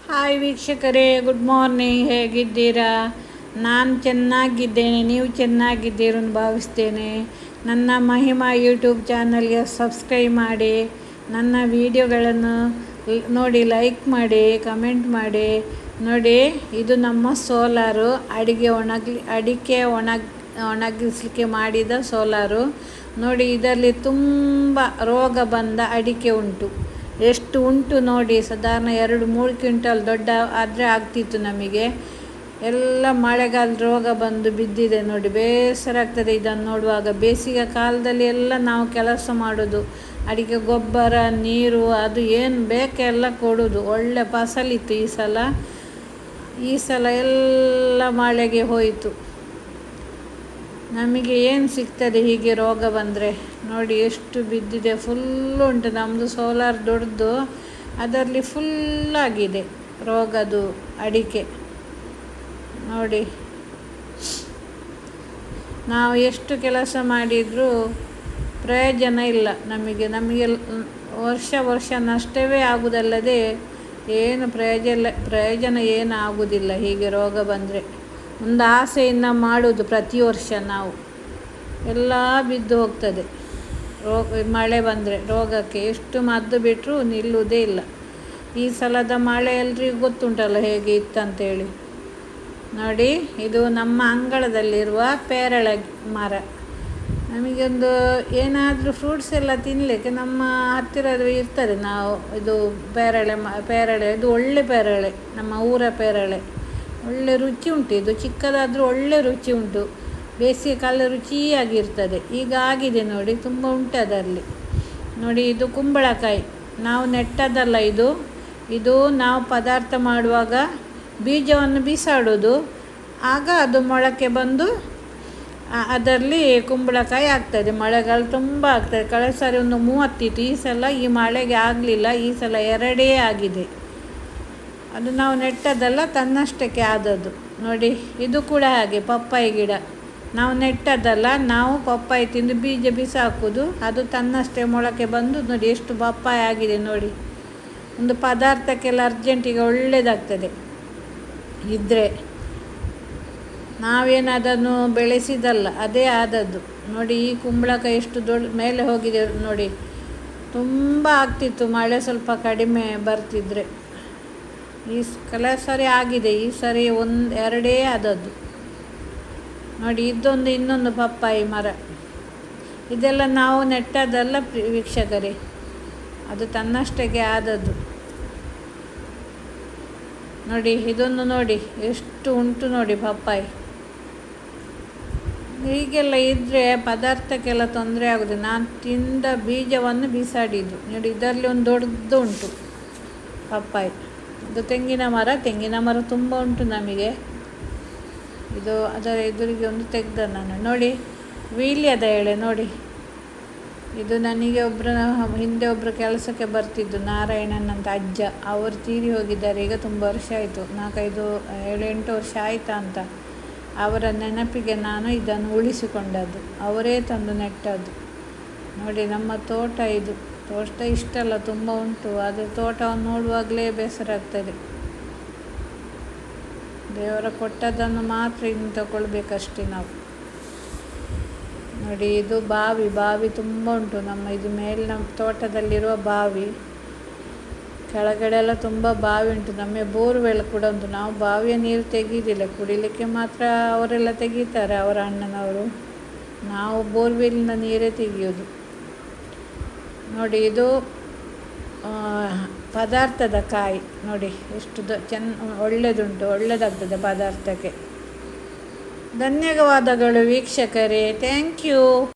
Hi ವೀಕ್ಷಕರೇ, good morning. ಹೇಗಿದ್ದೀರಾ? ನಾನು ಚೆನ್ನಾಗಿದ್ದೇನೆ, ನೀವು ಚೆನ್ನಾಗಿದ್ದೀರ ಭಾವಿಸ್ತೇನೆ. ನನ್ನ ಮಹಿಮಾ ಯೂಟ್ಯೂಬ್ ಚಾನಲ್ಗೆ ಸಬ್ಸ್ಕ್ರೈಬ್ ಮಾಡಿ, ನನ್ನ ವಿಡಿಯೋಗಳನ್ನು ನೋಡಿ, ಲೈಕ್ ಮಾಡಿ, ಕಮೆಂಟ್ ಮಾಡಿ. ನೋಡಿ, ಇದು ನಮ್ಮ ಸೋಲಾರು, ಅಡಿಕೆ ಒಣಗಿಸಲಿಕ್ಕೆ ಮಾಡಿದ ಸೋಲಾರು. ನೋಡಿ, ಇದರಲ್ಲಿ ತುಂಬ ರೋಗ ಬಂದ ಅಡಿಕೆ ಉಂಟು. ಎಷ್ಟು ಉಂಟು ನೋಡಿ, ಸಾಧಾರಣ 2-3 ಕ್ವಿಂಟಲ್ ದೊಡ್ಡ ಆದರೆ ಆಗ್ತಿತ್ತು ನಮಗೆ. ಎಲ್ಲ ಮಳೆಗಾಲ ರೋಗ ಬಂದು ಬಿದ್ದಿದೆ ನೋಡಿ. ಬೇಸರ ಆಗ್ತದೆ ಇದನ್ನು ನೋಡುವಾಗ. ಬೇಸಿಗೆ ಕಾಲದಲ್ಲಿ ಎಲ್ಲ ನಾವು ಕೆಲಸ ಮಾಡೋದು, ಅಡಿಕೆ ಗೊಬ್ಬರ, ನೀರು, ಅದು ಏನು ಬೇಕೆಲ್ಲ ಕೊಡೋದು. ಒಳ್ಳೆ ಫಸಲಿತ್ತು ಈ ಸಲ ಎಲ್ಲ ಮಳೆಗೆ ಹೋಯಿತು. ನಮಗೆ ಏನು ಸಿಗ್ತದೆ ಹೀಗೆ ರೋಗ ಬಂದರೆ? ನೋಡಿ ಎಷ್ಟು ಬಿದ್ದಿದೆ, ಫುಲ್ಲು ಉಂಟು. ನಮ್ಮದು ಸೋಲಾರ್ ದೊಡ್ಡದು, ಅದರಲ್ಲಿ ಫುಲ್ಲಾಗಿದೆ ರೋಗದು ಅಡಿಕೆ. ನೋಡಿ, ನಾವು ಎಷ್ಟು ಕೆಲಸ ಮಾಡಿದರೂ ಪ್ರಯೋಜನ ಇಲ್ಲ ನಮಗೆ ವರ್ಷ ನಷ್ಟವೇ ಆಗುವುದಲ್ಲದೆ ಏನು ಪ್ರಯೋಜನ ಏನು ಆಗುವುದಿಲ್ಲ ಹೀಗೆ ರೋಗ ಬಂದರೆ. ಒಂದು ಆಸೆಯಿಂದ ಮಾಡೋದು ಪ್ರತಿ ವರ್ಷ ನಾವು, ಎಲ್ಲ ಬಿದ್ದು ಹೋಗ್ತದೆ. ಮಳೆ ಬಂದರೆ ರೋಗಕ್ಕೆ ಎಷ್ಟು ಮದ್ದು ಬಿಟ್ಟರೂ ನಿಲ್ಲುವುದೇ ಇಲ್ಲ. ಈ ಸಲದ ಮಳೆ ಎಲ್ರಿಗೂ ಗೊತ್ತುಂಟಲ್ಲ ಹೇಗೆ ಇತ್ತಂತೇಳಿ. ನೋಡಿ, ಇದು ನಮ್ಮ ಅಂಗಳದಲ್ಲಿರುವ ಪೇರಳೆ ಮರ. ನಮಗೊಂದು ಏನಾದರೂ ಫ್ರೂಟ್ಸ್ ಎಲ್ಲ ತಿನ್ನಲಿಕ್ಕೆ ನಮ್ಮ ಹತ್ತಿರದ ಇರ್ತದೆ. ನಾವು ಇದು ಪೇರಳೆ ಇದು ಒಳ್ಳೆ ಪೇರಳೆ, ನಮ್ಮ ಊರ ಪೇರಳೆ. ಒಳ್ಳೆ ರುಚಿ ಉಂಟು. ಇದು ಚಿಕ್ಕದಾದರೂ ಒಳ್ಳೆ ರುಚಿ ಉಂಟು. ಬೇಸಿಗೆ ಕಾಲ ರುಚಿಯಾಗಿರ್ತದೆ. ಈಗ ಆಗಿದೆ ನೋಡಿ, ತುಂಬ ಉಂಟು ಅದರಲ್ಲಿ. ನೋಡಿ, ಇದು ಕುಂಬಳಕಾಯಿ ನಾವು ನೆಟ್ಟದಲ್ಲ. ಇದು ನಾವು ಪದಾರ್ಥ ಮಾಡುವಾಗ ಬೀಜವನ್ನು ಬಿಸಾಡೋದು. ಆಗ ಅದು ಮೊಳಕೆ ಬಂದು ಅದರಲ್ಲಿ ಕುಂಬಳಕಾಯಿ ಆಗ್ತದೆ. ಮಳೆಗಾಲ ತುಂಬ ಆಗ್ತದೆ. ಕಳೆದ ಸಾರಿ ಒಂದು 30 ಇತ್ತು. ಈ ಸಲ ಈ ಮಳೆಗೆ ಆಗಲಿಲ್ಲ. ಈ ಸಲ 2 ಆಗಿದೆ. ಅದು ನಾವು ನೆಟ್ಟದಲ್ಲ, ತನ್ನಷ್ಟಕ್ಕೆ ಆದದ್ದು. ನೋಡಿ, ಇದು ಕೂಡ ಹಾಗೆ ಪಪ್ಪಾಯಿ ಗಿಡ. ನಾವು ನೆಟ್ಟದಲ್ಲ, ನಾವು ಪಪ್ಪಾಯಿ ತಿಂದು ಬೀಜ ಬಿಸಾಕೋದು. ಅದು ತನ್ನಷ್ಟೇ ಮೊಳಕೆ ಬಂದು ನೋಡಿ ಎಷ್ಟು ಪಪ್ಪಾಯಿ ಆಗಿದೆ ನೋಡಿ. ಒಂದು ಪದಾರ್ಥಕ್ಕೆಲ್ಲ ಅರ್ಜೆಂಟಿಗೆ ಒಳ್ಳೆಯದಾಗ್ತದೆ ಇದ್ದರೆ. ನಾವೇನು ಅದನ್ನು ಬೆಳೆಸಿದಲ್ಲ, ಅದೇ ಆದದ್ದು. ನೋಡಿ, ಈ ಕುಂಬಳಕಾಯಿ ಎಷ್ಟು ದೊಡ್ಡ ಮೇಲೆ ಹೋಗಿದೆ ನೋಡಿ. ತುಂಬ ಆಗ್ತಿತ್ತು ಮಳೆ ಸ್ವಲ್ಪ ಕಡಿಮೆ ಬರ್ತಿದ್ರೆ. ಕೆಲವು ಸರಿ ಆಗಿದೆ, ಈ ಸರಿ 1-2 ಆದದ್ದು. ನೋಡಿ, ಇನ್ನೊಂದು ಪಪ್ಪಾಯಿ ಮರ. ಇದೆಲ್ಲ ನಾವು ನೆಟ್ಟದಲ್ಲ ವೀಕ್ಷಕರೇ, ಅದು ತನ್ನಷ್ಟಕ್ಕೆ ಆದದ್ದು. ನೋಡಿ, ಇದೊಂದು ನೋಡಿ ಎಷ್ಟು ಉಂಟು ನೋಡಿ ಪಪ್ಪಾಯಿ. ಹೀಗೆಲ್ಲ ಇದ್ದರೆ ಪದಾರ್ಥಕ್ಕೆಲ್ಲ ತೊಂದರೆ ಆಗೋದು. ನಾನು ತಿಂದ ಬೀಜವನ್ನು ಬಿಸಾಡಿದ್ದು. ನೋಡಿ, ಇದರಲ್ಲಿ ಒಂದು ದೊಡ್ಡದು ಉಂಟು ಪಪ್ಪಾಯಿ. ಇದು ತೆಂಗಿನ ಮರ ತುಂಬ ಉಂಟು ನಮಗೆ. ಇದು ಅದರ ಎದುರಿಗೆ ಒಂದು ತೆಗೆದ ನಾನು. ನೋಡಿ, ವೀಳ್ಯದ ಎಳೆ ನೋಡಿ. ಇದು ನನಗೆ ಹಿಂದೆ ಒಬ್ಬರು ಕೆಲಸಕ್ಕೆ ಬರ್ತಿದ್ದು, ನಾರಾಯಣನ್ ಅಂತ ಅಜ್ಜ. ಅವರು ತೀರಿ ಹೋಗಿದ್ದಾರೆ. ಈಗ ತುಂಬ ವರ್ಷ ಆಯಿತು, 4-5-7-8 ವರ್ಷ ಆಯಿತಾ ಅಂತ. ಅವರ ನೆನಪಿಗೆ ನಾನು ಇದನ್ನು ಉಳಿಸಿಕೊಂಡದ್ದು. ಅವರೇ ತಂದು ನೆಟ್ಟದ್ದು. ನೋಡಿ, ನಮ್ಮ ತೋಟ ಇದು. ತೋಟ ಇಷ್ಟಲ್ಲ, ತುಂಬ ಉಂಟು. ಆದರೆ ತೋಟವನ್ನು ನೋಡುವಾಗಲೇ ಬೇಸರ ಆಗ್ತದೆ. ದೇವರ ಕೊಟ್ಟದ್ದನ್ನು ಮಾತ್ರ ಇನ್ನು ತಗೊಳ್ಬೇಕಷ್ಟೇ ನಾವು. ನೋಡಿ, ಇದು ಬಾವಿ ತುಂಬ ಉಂಟು. ಇದು ನಮ್ಮ ತೋಟದಲ್ಲಿರುವ ಬಾವಿ. ಕೆಳಗಡೆ ಎಲ್ಲ ತುಂಬ ಬಾವಿ ಉಂಟು. ನಮ್ಮ ಬೋರ್ವೆಲ್ ಕೂಡ ಉಂಟು. ನಾವು ಬಾವಿಯ ನೀರು ತೆಗೀದಿಲ್ಲ, ಕುಡಿಲಿಕ್ಕೆ ಮಾತ್ರ ಅವರೆಲ್ಲ ತೆಗೀತಾರೆ, ಅವರ ಅಣ್ಣನವರು. ನಾವು ಬೋರ್ವೆಲ್ನ ನೀರೇ ತೆಗೆಯೋದು. ನೋಡಿ, ಇದು ಪದಾರ್ಥದ ಕಾಯಿ. ನೋಡಿ ಎಷ್ಟು ಒಳ್ಳೆಯದಾಗ್ತದೆ ಪದಾರ್ಥಕ್ಕೆ. ಧನ್ಯವಾದಗಳು ವೀಕ್ಷಕರೇ. Thank you.